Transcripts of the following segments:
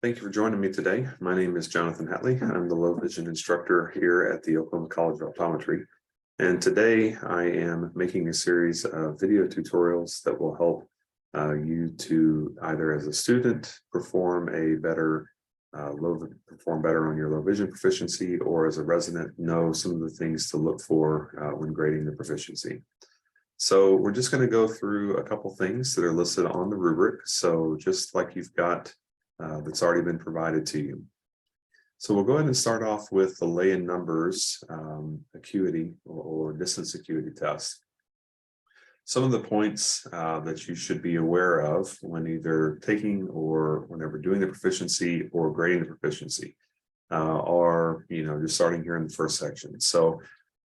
Thank you for joining me today. My name is Jonathan Hatley. I'm the low vision instructor here at the Oklahoma College of Optometry. And today I am making a series of video tutorials that will help you to either as a student perform better on your low vision proficiency, or as a resident know some of the things to look for when grading the proficiency. So we're just going to go through a couple things that are listed on the rubric. So just like you've got that's already been provided to you. So we'll go ahead and start off with the Lea Numbers acuity or distance acuity test. Some of the points that you should be aware of when either taking or whenever doing the proficiency or grading the proficiency are, just starting here in the first section. So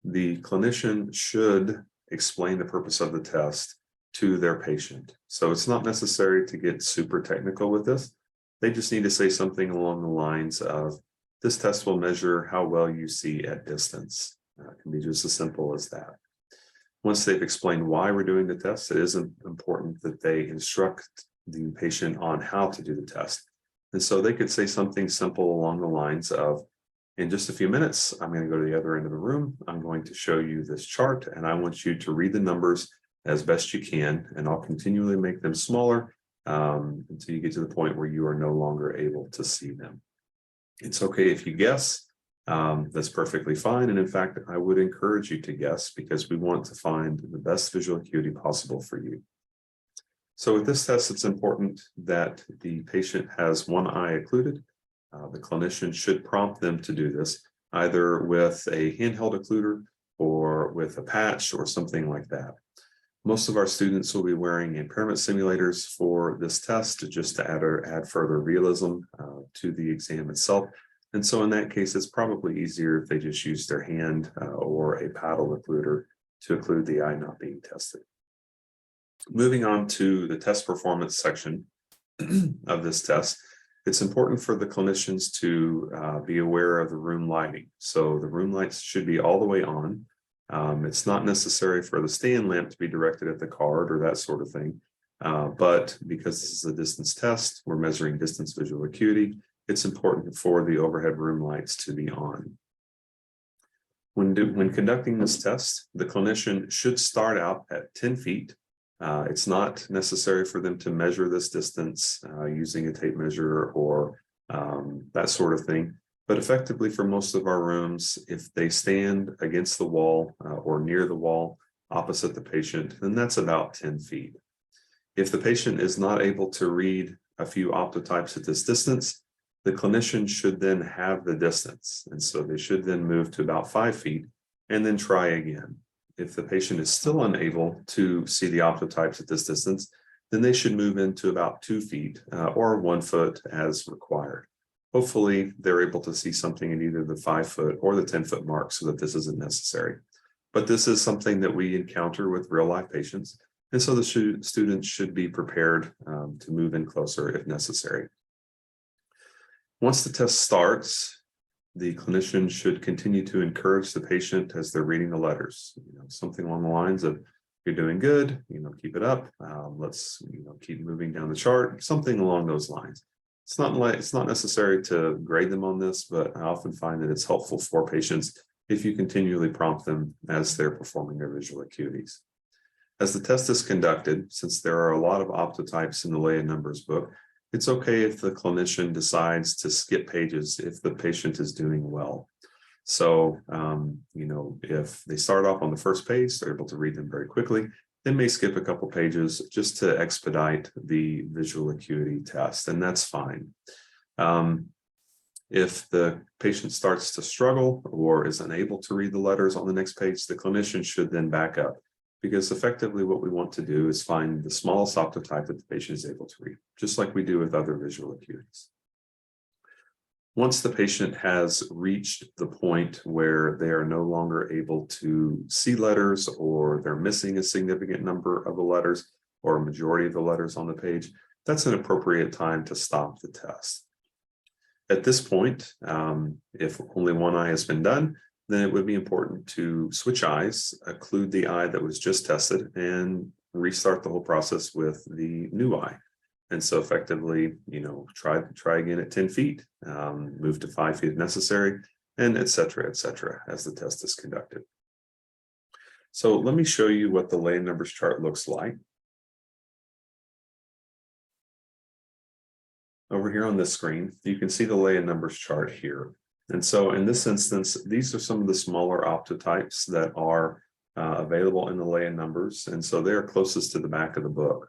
the clinician should explain the purpose of the test to their patient. So it's not necessary to get super technical with this. They just need to say something along the lines of, this test will measure how well you see at distance. It can be just as simple as that. Once they've explained why we're doing the test, it is important that they instruct the patient on how to do the test. And so they could say something simple along the lines of, in just a few minutes, I'm going to go to the other end of the room. I'm going to show you this chart, and I want you to read the numbers as best you can, and I'll continually make them smaller until you get to the point where you are no longer able to see them. It's okay if you guess. That's perfectly fine. And in fact, I would encourage you to guess because we want to find the best visual acuity possible for you. So with this test, it's important that the patient has one eye occluded. The clinician should prompt them to do this either with a handheld occluder or with a patch or something like that. Most of our students will be wearing impairment simulators for this test just to add further realism to the exam itself. And so in that case, it's probably easier if they just use their hand or a paddle occluder to occlude the eye not being tested. Moving on to the test performance section of this test, it's important for the clinicians to be aware of the room lighting. So the room lights should be all the way on. It's not necessary for the stand lamp to be directed at the card or that sort of thing. But because this is a distance test, we're measuring distance visual acuity, it's important for the overhead room lights to be on. When conducting this test, the clinician should start out at 10 feet. It's not necessary for them to measure this distance using a tape measure or that sort of thing. But effectively for most of our rooms, if they stand against the wall or near the wall opposite the patient, then that's about 10 feet. If the patient is not able to read a few optotypes at this distance, the clinician should then have the distance. And so they should then move to about 5 feet and then try again. If the patient is still unable to see the optotypes at this distance, then they should move into about 2 feet or 1 foot as required. Hopefully, they're able to see something in either the 5 foot or the 10-foot mark so that this isn't necessary. But this is something that we encounter with real life patients. And so the students should be prepared to move in closer if necessary. Once the test starts, the clinician should continue to encourage the patient as they're reading the letters. Something along the lines of, you're doing good, keep it up. Let's keep moving down the chart, something along those lines. It's not necessary to grade them on this, but I often find that it's helpful for patients if you continually prompt them as they're performing their visual acuities. As the test is conducted, since there are a lot of optotypes in the Lea Numbers book, it's okay if the clinician decides to skip pages if the patient is doing well. So, if they start off on the first page, they're able to read them very quickly. They may skip a couple pages just to expedite the visual acuity test, and that's fine. If the patient starts to struggle or is unable to read the letters on the next page, the clinician should then back up, because effectively what we want to do is find the smallest optotype that the patient is able to read, just like we do with other visual acuities. Once the patient has reached the point where they are no longer able to see letters, or they're missing a significant number of the letters or a majority of the letters on the page, that's an appropriate time to stop the test. At this point, if only one eye has been done, then it would be important to switch eyes, occlude the eye that was just tested, and restart the whole process with the new eye. And so effectively, try again at 10 feet, move to 5 feet if necessary, and et cetera, as the test is conducted. So let me show you what the Lea Numbers chart looks like. Over here on this screen, you can see the Lea Numbers chart here. And so in this instance, these are some of the smaller optotypes that are available in the Lea Numbers. And so they are closest to the back of the book.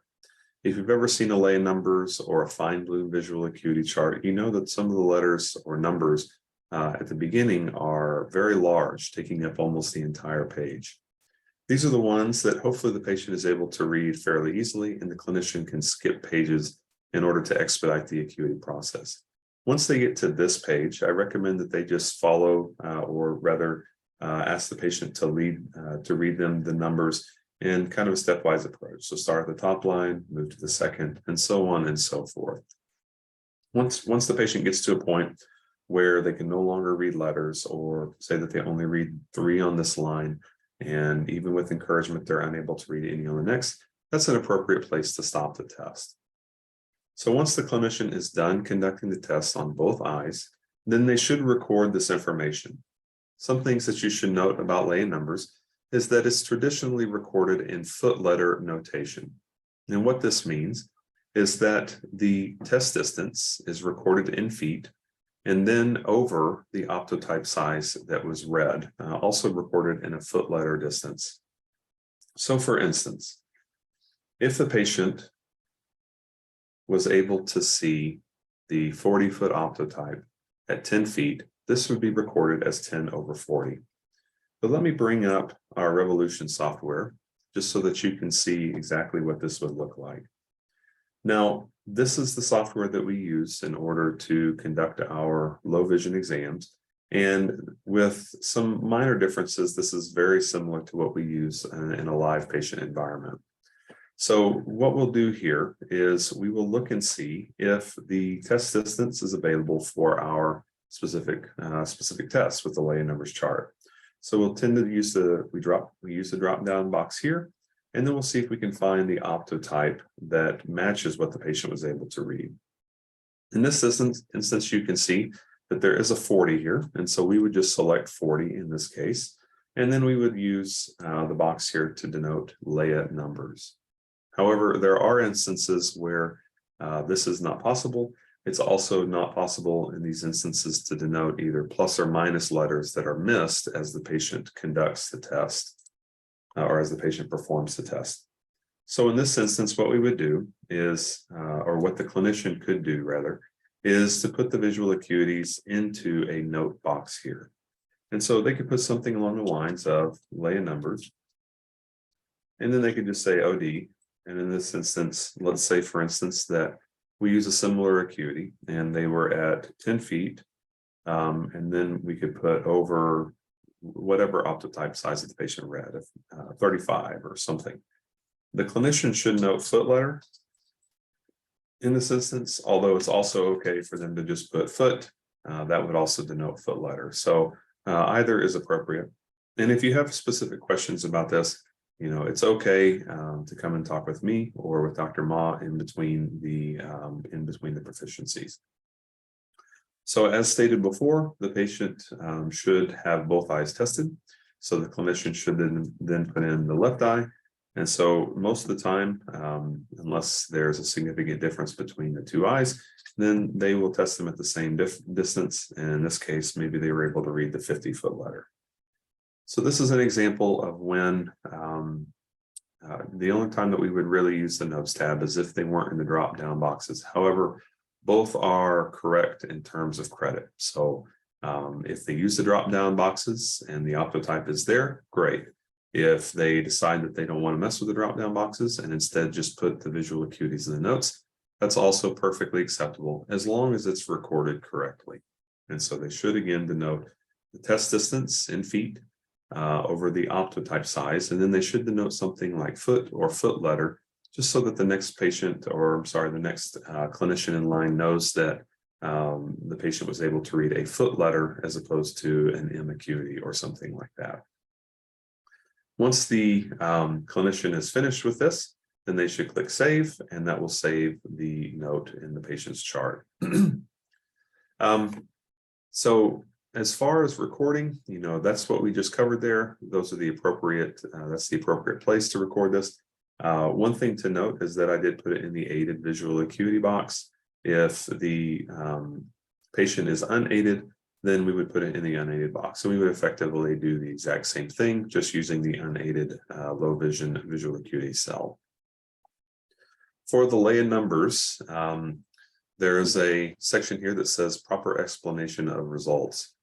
If you've ever seen a Lea Numbers or a fine bloom visual acuity chart, you know that some of the letters or numbers at the beginning are very large, taking up almost the entire page. These are the ones that hopefully the patient is able to read fairly easily, and the clinician can skip pages in order to expedite the acuity process. Once they get to this page, I recommend that they just follow or rather ask the patient to read them the numbers in kind of a stepwise approach. So start at the top line, move to the second, and so on and so forth. Once the patient gets to a point where they can no longer read letters, or say that they only read 3 on this line, and even with encouragement, they're unable to read any on the next, that's an appropriate place to stop the test. So once the clinician is done conducting the test on both eyes, then they should record this information. Some things that you should note about Lea Numbers is that it's traditionally recorded in foot letter notation. And what this means is that the test distance is recorded in feet, and then over the optotype size that was read, also recorded in a foot letter distance. So for instance, if the patient was able to see the 40-foot optotype at 10 feet, this would be recorded as 10/40. But let me bring up our Revolution software just so that you can see exactly what this would look like. Now, this is the software that we use in order to conduct our low vision exams. And with some minor differences, this is very similar to what we use in a live patient environment. So what we'll do here is we will look and see if the test distance is available for our specific test with the Lea Numbers chart. So we'll tend to use we use the drop down box here, and then we'll see if we can find the optotype that matches what the patient was able to read. In this instance, you can see that there is a 40 here, and so we would just select 40 in this case, and then we would use the box here to denote Lea Numbers. However, there are instances where this is not possible. It's also not possible in these instances to denote either plus or minus letters that are missed as the patient conducts the test or as the patient performs the test. So in this instance, what we would do is, or what the clinician could do rather, is to put the visual acuities into a note box here. And so they could put something along the lines of Lea Numbers, and then they could just say OD. And in this instance, let's say, for instance, that we use a similar acuity and they were at 10 feet. And then we could put over whatever optotype size that the patient read, 35 or something. The clinician should note foot letter in this instance, although it's also okay for them to just put foot. That would also denote foot letter. So either is appropriate. And if you have specific questions about this, it's okay to come and talk with me or with Dr. Ma in between the proficiencies. So as stated before, the patient should have both eyes tested. So the clinician should then put in the left eye. And so most of the time, unless there's a significant difference between the two eyes, then they will test them at the same distance. And in this case, maybe they were able to read the 50-foot letter. So this is an example of when the only time that we would really use the notes tab is if they weren't in the drop-down boxes. However, both are correct in terms of credit. So if they use the drop-down boxes and the optotype is there, great. If they decide that they don't want to mess with the drop-down boxes and instead just put the visual acuities in the notes, that's also perfectly acceptable as long as it's recorded correctly. And so they should again denote the test distance in feet over the optotype size, and then they should denote something like foot or foot letter, just so that the next patient, or I'm sorry, the next clinician in line knows that the patient was able to read a foot letter as opposed to an M acuity or something like that. Once the clinician is finished with this, then they should click save, and that will save the note in the patient's chart. So as far as recording, that's what we just covered there. Those are the appropriate, that's the appropriate place to record this. One thing to note is that I did put it in the aided visual acuity box. If the patient is unaided, then we would put it in the unaided box. So we would effectively do the exact same thing, just using the unaided low vision visual acuity cell. For the Lea numbers, there is a section here that says proper explanation of results.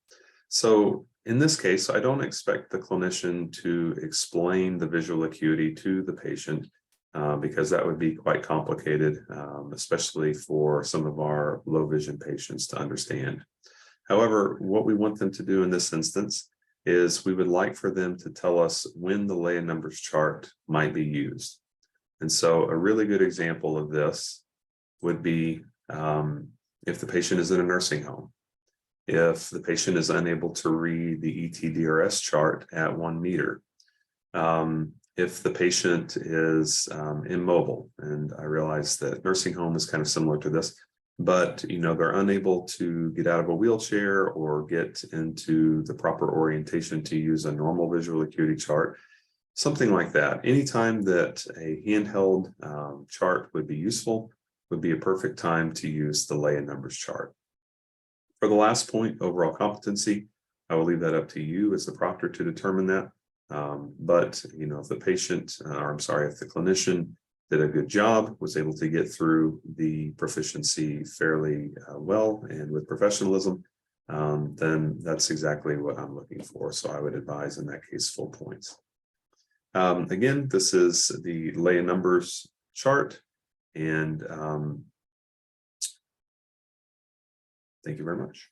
So in this case, I don't expect the clinician to explain the visual acuity to the patient because that would be quite complicated, especially for some of our low vision patients to understand. However, what we want them to do in this instance is we would like for them to tell us when the Lea numbers chart might be used. And so a really good example of this would be if the patient is in a nursing home, if the patient is unable to read the ETDRS chart at 1 meter, if the patient is immobile, and I realize that nursing home is kind of similar to this, but they're unable to get out of a wheelchair or get into the proper orientation to use a normal visual acuity chart, something like that. Anytime that a handheld chart would be useful would be a perfect time to use the Lea numbers chart. For the last point, overall competency, I will leave that up to you as the proctor to determine that. But if the patient, if the clinician did a good job, was able to get through the proficiency fairly well and with professionalism, then that's exactly what I'm looking for. So I would advise in that case full points. Again, this is the Lea numbers chart, and thank you very much.